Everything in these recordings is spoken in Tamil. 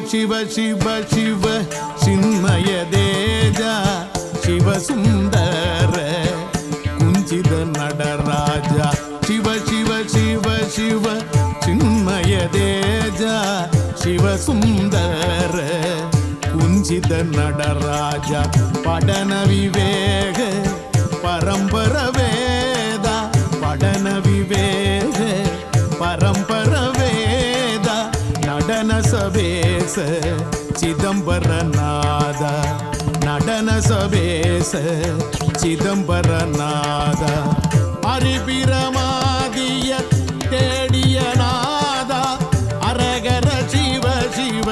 ಶಿವ ಶಿವ ಶಿವ ಚಿನ್ಮಯ ದೇಜ ಶಿವ ಸುಂದರ ಕುಂಚಿದ ನಡರಾಜ ಶಿವ ಶಿವ ಶಿವ ಶಿವ ಚಿನ್ಮಯ ದೇಜ ಶಿವ ಸುಂದರ ಕುಂಚಿದ ನಡರಾಜ ಪಡನ ವಿವೇಕ ಪರಂಪರ ವೇದ ಪಡನ ವಿವೇಕ ಪರಂಪರ ವೇದ நடன சபேச சிதம்பரநாத நடன சபேச சிதம்பரநாத அரிபிரமாதிய தேடிய நாதா அரகர சிவ சிவ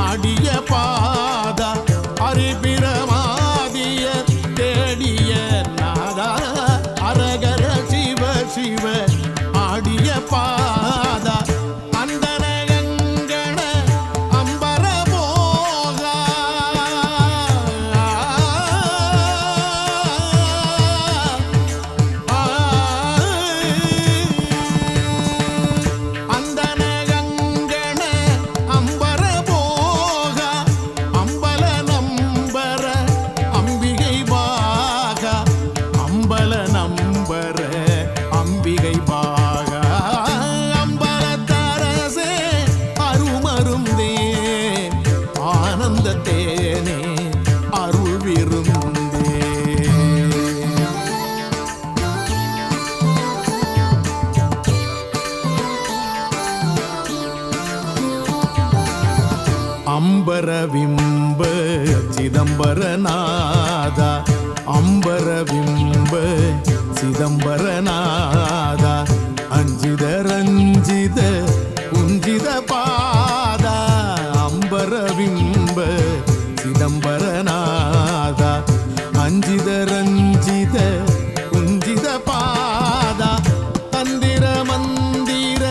ஆடிய பாதா அரிபிரமாதிய தேடிய நாதா அரகர சிவ சிவ ஆடிய பாதா அம்பரவிம்ப சிதம்பரநாத அம்பரவிம்ப சிதம்பரநாத அஞ்சித ரஞ்சித குஞ்சித பாத அம்பரவிம்ப சிதம்பரநாத அஞ்சித ரஞ்சித குஞ்சித பாத தந்திர மந்திர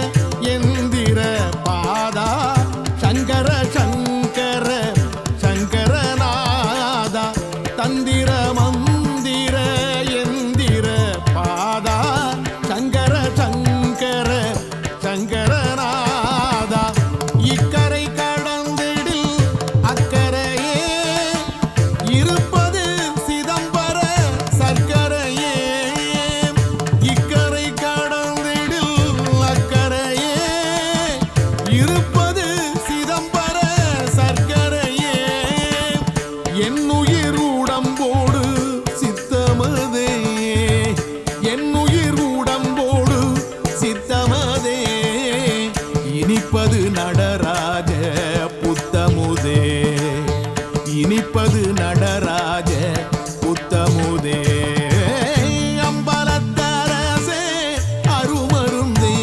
எந்திர பாதா சங்கர சங்கர சங்கரநாத தந்திர மந்திர எந்திர பாதா சங்கர சங்கர சங்கரநாத இக்கரை கடந்திடில் அக்கரையே இருப்பது சிதம்பர சர்க்கரையே இக்கரை கடந்திடில் அக்கரையே இருப்பது சிதம்பர சர்க்கரையே என்னுயிர் உடம்போடு சித்தமதே என்னுயிர் உடம்போடு சித்தமதே இனிப்பது நடராஜ புத்தமுதே இனிப்பது நடராஜ புத்தமுதே அம்பலத்தரசே அருமருந்தே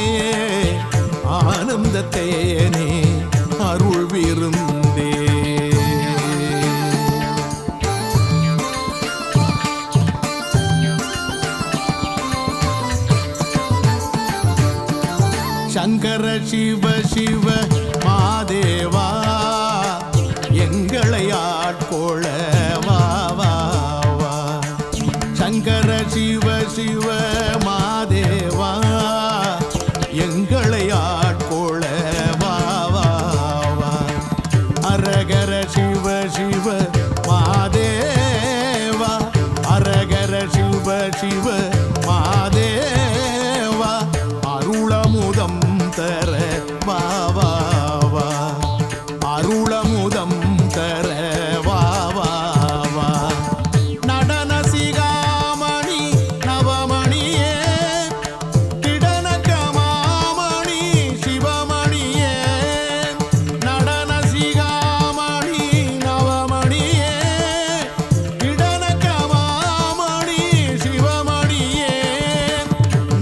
ஆனந்தத்தேனே அருள் விருந்தே சங்கர சிவ சிவ மாதேவா எங்களை ஆட்கொள்ள வா வா வா சங்கர சிவ சிவ மாதேவா எங்களை ஆட்கொள்ள வா வா வா அரகர சிவ சிவ மாதேவா அரகர சிவ சிவ மாதேவா அருளமுதம் தர வா வா வா அருளமுதம் தர வா வா வா நடன சிகாமணி நவமணியே கிடனகமாமணி சிவமணியே நடன சிகாமணி நவமணியே கிடனகமாமணி சிவமணியே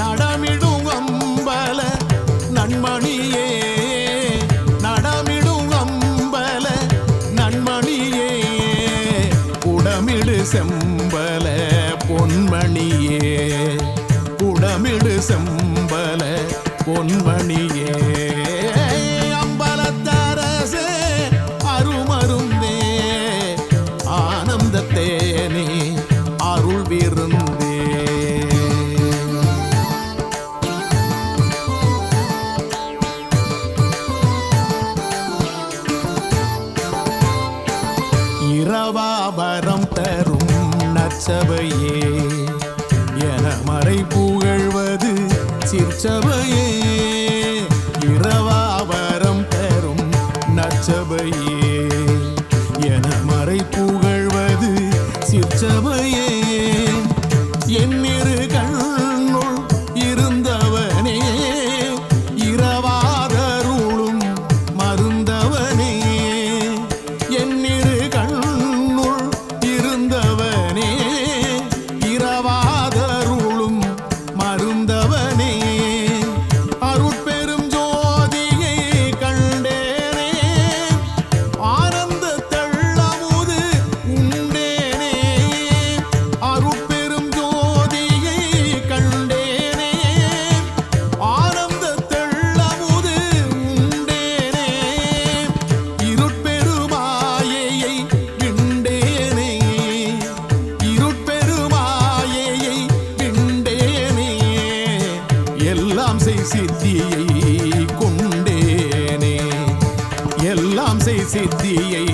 நடமிடும் அம்பல நன்மணியே நடமிடும் அம்பல நன்மணியே குடமிடு செம்பல பொன்மணியே குடமிடு செம்பல பொன்மணியே அம்பலத்தரசே அருமருந்தே ஆனந்தத்தேனே அருள் விருந்தே இரவாபரம் தரும் நற்சபையே என மறை புகழ்வது சிற்சபையே இரவாபரம் தரும் நற்சபையே என மறை புகழ்வது சிற்சபையே என்னிரு கண்ணுள் இருந்தவனே இரவாதருளும் மருந்தவனே என்னிரு கண்ணுள் இருந்தவனே இரவாதருளும் மருந்தவனே அருட்பெரும் ஜோதியை கண்டேனே ஆனந்த தெள்ளமுது உண்டேனே அருட்பெரும் ஜோதியை கண்டேனே ஆனந்த தெள்ளமுது உண்டேனே இருட்பெருமாயையை விண்டேனே இருட்பெருமாயையை விண்டேனே எல்லாம் செய் சித்தியை கொண்டேனே எல்லாம் செய் சித்தியை